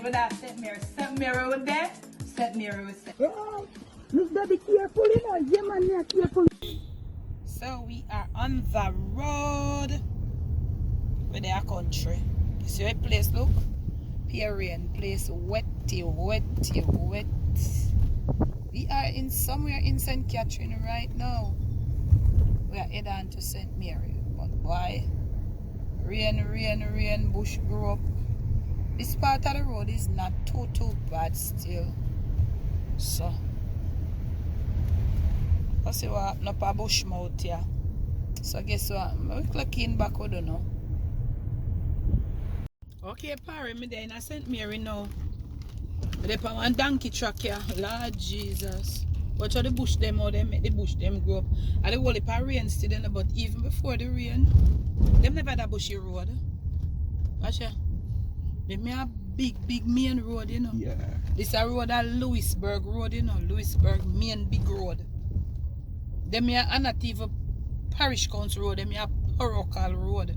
with that St. Mary. St. Mary was there. St. Mary was there. Oh, Miss Daddy careful, you know. Yeah, man, yeah, careful. So we are on the road with our country. You see what place look? Pure rain, place wetty. We are in somewhere in St. Catherine right now. We are heading on to St. Mary. But why? Rain, bush grow up. This part of the road is not too bad still. So I see what happened up a bush mouth here. So guess what? I'm clocking back, I don't know. Okay, Parry, me there in St. Mary now. They put one donkey truck here. Lord Jesus. Watch how the bush them, how they make the bush them grow up. And the whole heap of rain still in there, but even before the rain, them never had a bushy road. Watch ya. They may have big main road, you know. Yeah. This a road at Louisburg Road, you know. Louisburg main big road. Them may have not even Parish Council Road, them may have Oracle Road.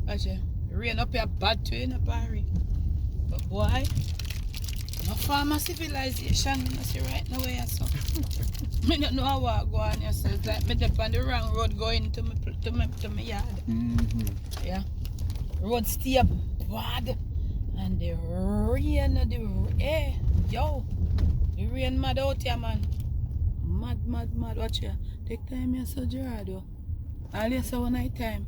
Watch ya. Rain up here bad too, you know, Parry. But why? No farmer civilization, you know, see right now where so. I don't know how I go on here, so it's like me dip on the wrong road going to my yard. Yeah. Road stay bad. And the rain, the rain mad out here, man. Mad, watch here. Take time here, so Gerardo. All here, so one night time.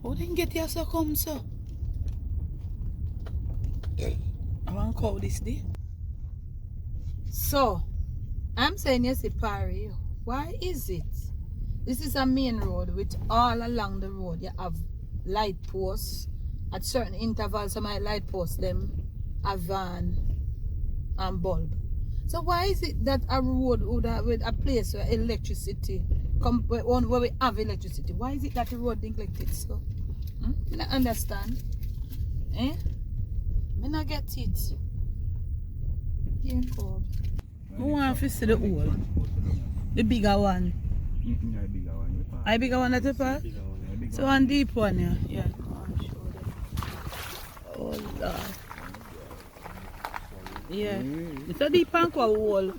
How didn't get here so come, so? I want to call this day. So, I'm saying yes, Parry. Why is it? This is a main road with all along the road you have light posts at certain intervals. Some light posts them a van and bulb. So why is it that a road with a place where electricity where we have electricity? Why is it that the road neglected so? I don't understand. I don't get it. Here come. I want to see the hole. The bigger one. I bigger one at the part? So one deep one, yeah. Yeah. Oh Lord. Yeah. It's a deep and hole.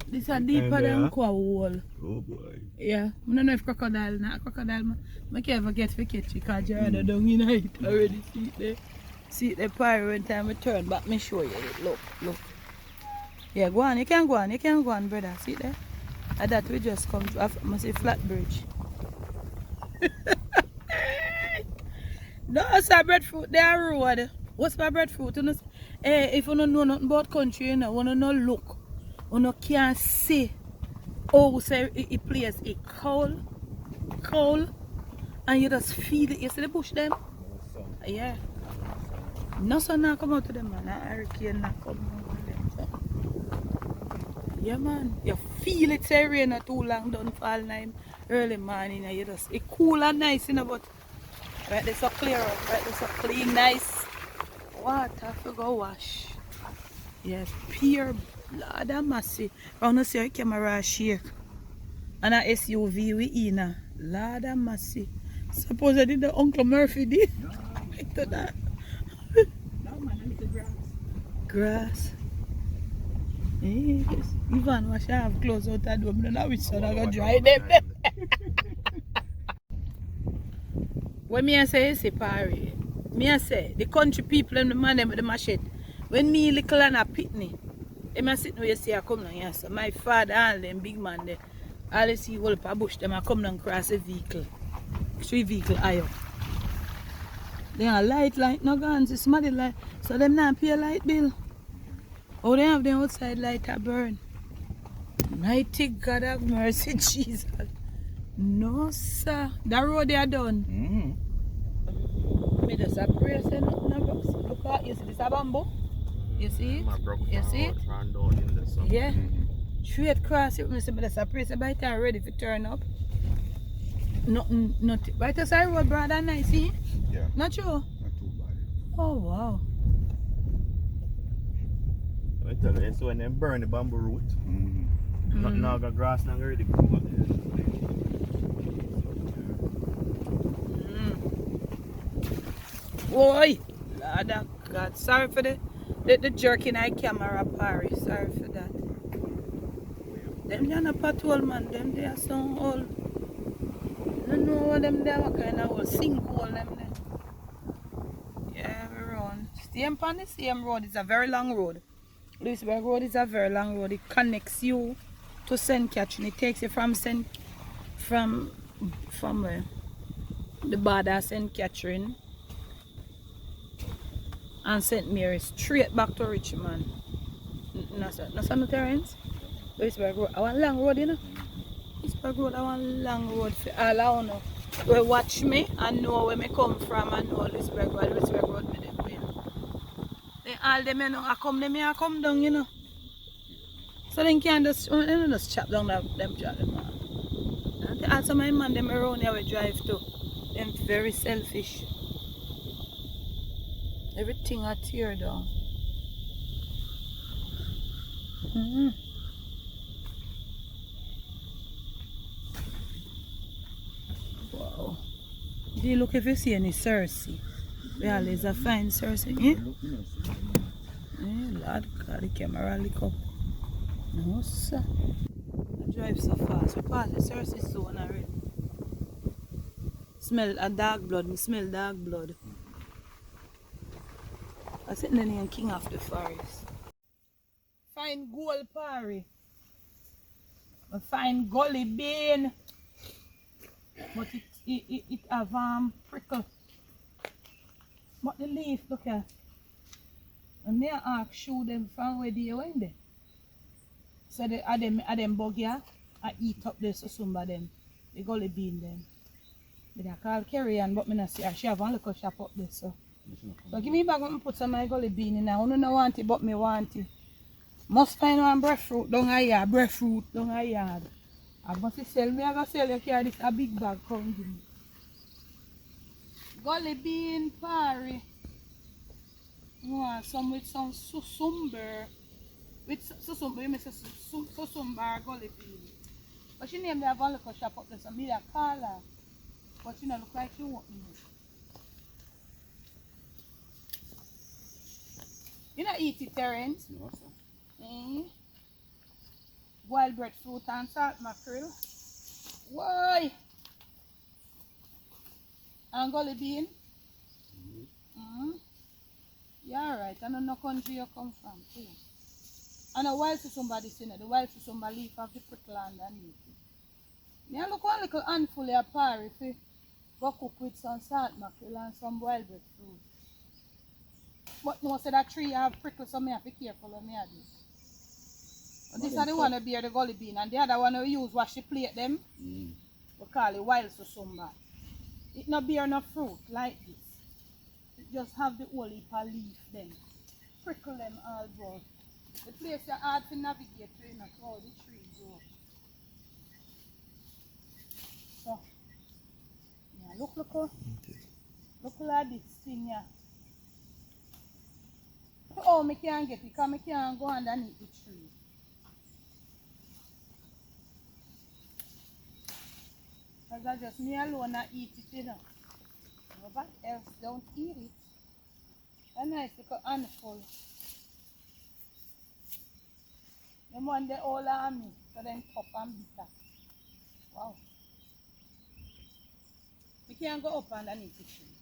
This is a deeper than a hole. Oh boy. Yeah. I don't know if crocodile, not crocodile. I can't forget to catch it because Gerardo down in it already. See it there. See it there, Parry, when time we turn back, me show you it. Look. Yeah, go on, you can go on, brother. See it there? And that we just come to, I must say, flat bridge. No, it's a breadfruit, they are road. What's my breadfruit? You know, if you don't know nothing about country, you know, you don't look, you can't see how say it plays a coal, and you just feed it. You see the bush them? Yeah. No sun not come out to them, man. A hurricane not come out to them. So. Yeah, man. You feel it say rain not too long, don't fall now early morning. You just, it cool and nice, you know, but right there so clear up, right there so clean, nice. Water to go wash. Yeah, pure blood and massive. I want to see your camera shake. And a SUV we in a Lord and massive. Suppose I did the Uncle Murphy did. To that. No man, I need the grass. Grass. Yes. Even wash I have clothes out that door. I don't know which side I go dry them. When me I say is Parry, me I say the country people and the man them with the machete. When me little and a pitney, them a sitting where you see I come down here. So my father and them big man there, all they see all up a bush, them a come down across a vehicle. 3 vehicle high up. They are light no guns, it's muddy light. So them not pay a light bill. Oh, they have them outside light that burn. Mighty God have mercy, Jesus. No, sir. That road they are done. Me just a pray, say nothing about. Look at, you see this a bamboo? You see it? You see it? Yeah. Straight cross it. Me say, me just a pray, say by the time ready to turn up. Nothing. Right aside road, brother, nice, see? Yeah. Not true? Not too bad. Oh, wow. I tell you, so when they burn the bamboo root, nothing now got grass now ready to grow up there. Oi! Lord of God, sorry for the The jerking eye camera, Paris. Sorry for that. Them they are not patrol man. Them they are some old. I don't know what them there. What kind of old sinkhole them there. Yeah, we run. Stay on the same road. It's a very long road. Louisburg Road is a very long road. It connects you to St. Catherine. It takes you from where? The border St. Catherine and St. Mary's straight back to Richmond. No, Terence? Louisburg Road. I want a long road, you know. Louisburg Road, I want a long road for all I know. They watch me and know where I come from and know Louisburg Road. Louisburg Road, me them going. They all them, you know, I come down, you know. So they can just chop down them drop them off. And also my man them around here we drive too. Them very selfish. Everything I tear down. Wow. Do you look if you see any Cersei? We always a fine Cersei. Eh? Lord God, the camera look up. No sir. I drive so fast. We pass the Cersei zone already. Smell a dog blood. Me smell dog blood. I sit in the king of the forest. Fine gold parry. A fine gully bean. But it have prickle. But the leaf, look here. And they ask show them from where they went there. So they are them bug here. I eat up the susumba them. The gully bean them. They call Carrion, but I not see her. She have one little shop up there. So give me back and put some of my gully bean in there. I don't want it, but me want it. Must find one breadfruit down a yard. Breadfruit down a yard. I must sell me. I go sell you carry this a big bag come give me. Gully bean parry. Some with some susumber. With susumber, you make susumber gully bean. But she named me have one little shop up there, so me a call her. But she don't look like she want me. You don't eat it, Terence? No, sir. Wild breadfruit and salt mackerel. Why? And gully bean? Yeah, alright. I don't know country you come from. Too. And a wild to somebody seen it. The wild to somebody leaf of the prickle underneath it. Me look one little handful of par if you go cook with some salt mackerel and some wild breadfruit. But no say that tree have prickle, so me have to be careful of me I do. But this is the one that bear the gully bean, and the other one we use wash the plate them. We call it wild susumba. It not bear no fruit like this. It just have the whole heap of leaf then. Prickle them all about. The place is hard to navigate to in a cloud the tree grow. So yeah, look at this thing here. Oh, I can't get it because I can't go underneath the tree. Because I just me alone I eat it, you know. Nobody else don't eat it. A nice little handful. Them one they all on me, so then tough and bitter. Wow. I can't go up underneath the tree.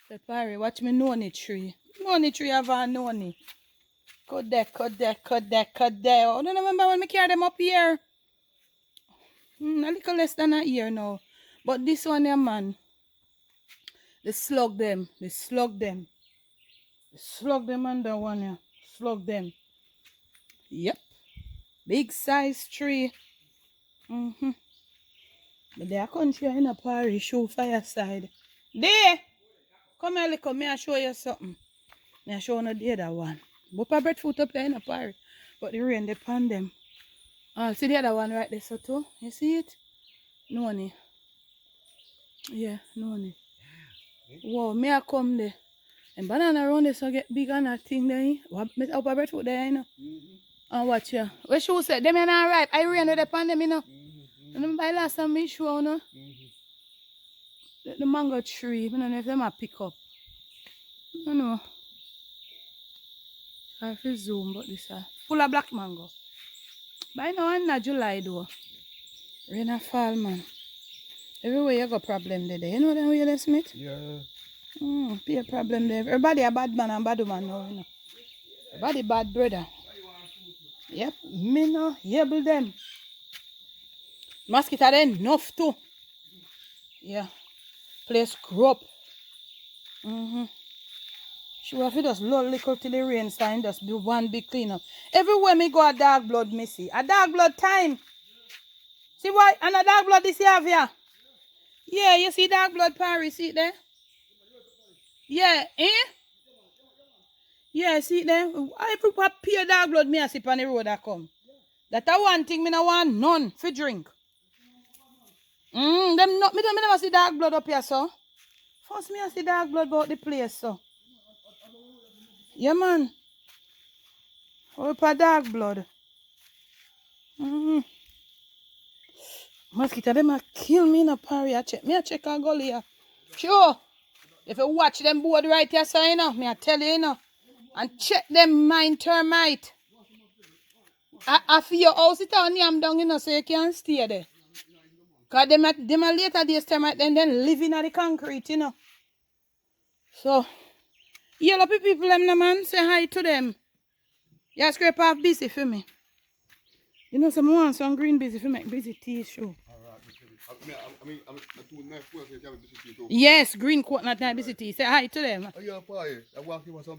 So Parry, watch me noni tree. Noni tree have a noni. Cut there. Oh, don't remember when I carry them up here. A little less than a year now. But this one here, man. They slug them on that one here. Slug them. Yep. Big size tree. But they are country in a Parry show fireside. There! Come here, little. May I show you something? May I show you the other one? But a breadfruit up there in a Parry. But the rain depend them. Oh, see the other one right there, so too? You see it? Noni. Yeah, noni. Wow, may I come there? And banana around there so get big on that thing there. What up a breadfruit there, you know? And watch here. What shoe said? Them are not ripe. I rain with the pan them, you know? And by last time me show, you know? The mango tree, I don't know if them are pick up. I don't know. I have to zoom, but this full of black mango. By now, in July though. Rain a fall, man. Everywhere you got problem there. You know them way there, Smith? Yeah. Be a problem there. Everybody a bad man and bad woman now, you know. Everybody bad brother. Yep, me no able them. Mosquito then enough too. Yeah. Place crop. Sure, if you just load liquor till the rain sign, just do one big cleanup. Everywhere me go a dark blood, me see. A dark blood time. See why? And a dark blood this year, here. Yeah, you see dark blood Paris, see it there? Yeah, eh? Yeah, see it there? Every pure dark blood me a sip on the road that come. That a one thing me no want none for drink. Them not me never see dark blood up here, so. First me a see dark blood about the place, so. Yeah, man. Up a dark blood. Mosquito, them a kill me in a parry. I check a gully here. Sure. If you watch them board right here, so you know, me I tell you, you know. And check them mine termite. I feel your house it on yam down, you know, so you can't stay there. Because them a later days termite then living on the concrete, you know. So, yellow people, them no man, say hi to them. You scrape off busy for me. You know, some want some green busy for make busy tea show. Yes, green coconut and busy tea. Say hi to them.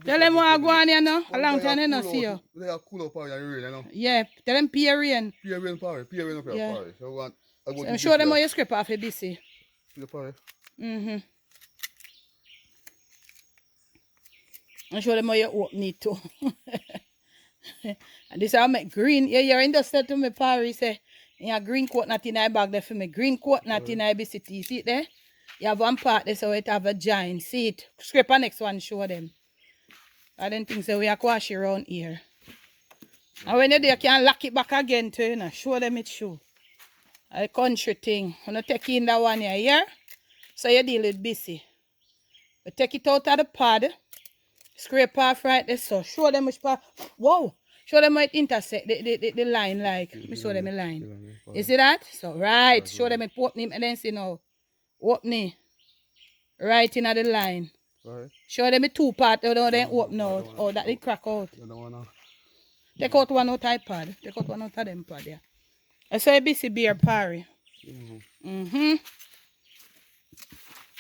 Tell them what I go on here now. A long time they don't see you. They are cool up here, you know. Yeah, tell them peer rain. Peer rain up here. Yeah. So So show them how you scrape off a busy. And show them how you open it too. And this I make green. Yeah, you're interested to me, Paris. Say, you have green coconut in my bag there for me. Green coconut in my busy tea. See it there? You have one part there, so it have a giant. See it? Scrape the next one, show them. I don't think so. We are quash around here. And when you're there, you can lock it back again too, you know. Show them it show. A country thing. When you take in that one here, so you deal with busy. You take it out of the pod. Scrape off right there, so show them which part. Whoa! Show them how it intersect the line like. Let me show them a line. You see that? So right, show them it open him and then see now. Open it. Right in the line. Right. Show them the two part, then open out. Oh, that they crack out. Take out one out of pad. Take out one out of them pad, yeah. I saw a busy beer parry.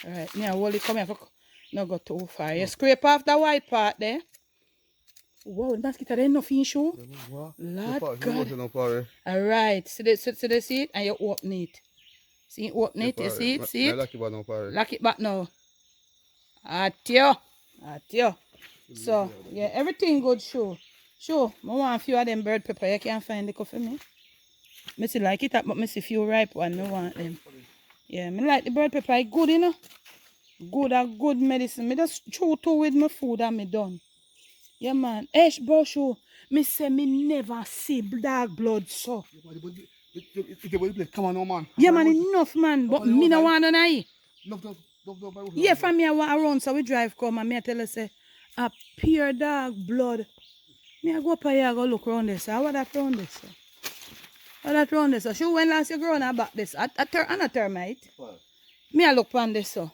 Alright, now hold it come here. No go too far. You scrape off the white part there. Wow, the mosquito there nothing show. Lord God. Alright, see the seat and you open it. See it open it, you see it? See it? Lock it back now. At you. So, yeah, everything good show. Sure, I want a few of them bird pepper. You can't find the coffee me. I see like it up, but I see few ripe ones. I want them. Yeah, I like the bird pepper. It's good, you know. Good medicine. I just chew two with my food and me done. Yeah, man. Esh Bosho, me say me never see dark blood so. Come on, no man. Yeah, man, enough, man. But me no want to know. Yeah, from me I want around, so we drive come and me I tell her say, a pure dark blood. Me I go up here, I go look around this. What that around this? What that around this? She when last you grow on her back this. A termite. Me I look on this so.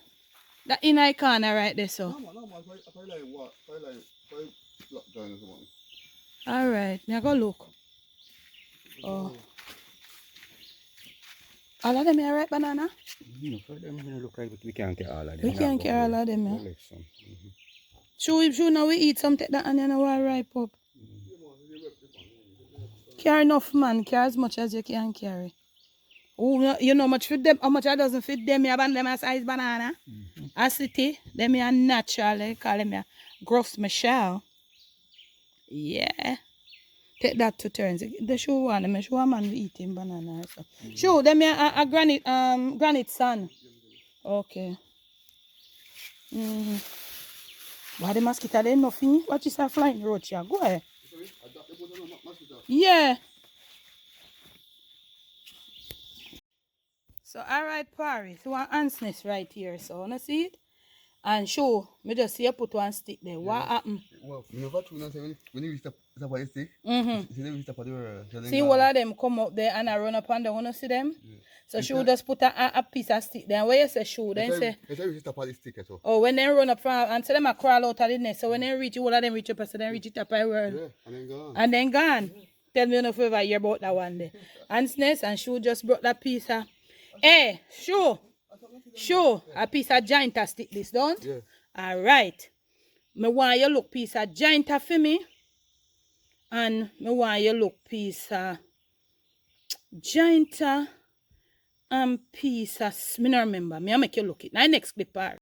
That in I corner right there so. Alright, me I go look. Oh. All of them are right banana? No, them look like we can't get all of them. We can't get all of them, yeah. Sure now we eat some take that onion and we'll ripe up. Carry enough man, carry as much as you can carry. Oh, you know much fit them, how much I doesn't fit them, you have them as size banana. Acity, them are natural, they call them gross Michelle. Yeah. Take that to turns. They show one, them show a man eating banana. So. Sure, them a granite sun. Okay. Why the mosquito they nothing? What is a flying roach here? Go ahead. Yeah. So alright, Paris. So one ants nest right here. So wanna see it? And show, me just see you put one stick there. What happened? Well, you never true now, say when you reach the body stick, Mm-hmm. see them reach the body where See all of them come up there and I run up and down, you see them? Yeah. So she just put a piece of stick there. Where you say shoe, then say, it's reach the body stick at all. oh, when they run up from, and so them a crawl out of the nest. So when they reach, all of them reach up, so then reach it up everywhere. Yeah, and then gone. And then gone. Tell me enough ever hear about that one there. And nest and shoe just brought that piece of, hey, show, a piece of giant stick this, don't? Yeah. Alright. Me want you look piece of giant for me. And me want you look piece of giant and piece of, me not remember. Me I make you look it. Now next clip part.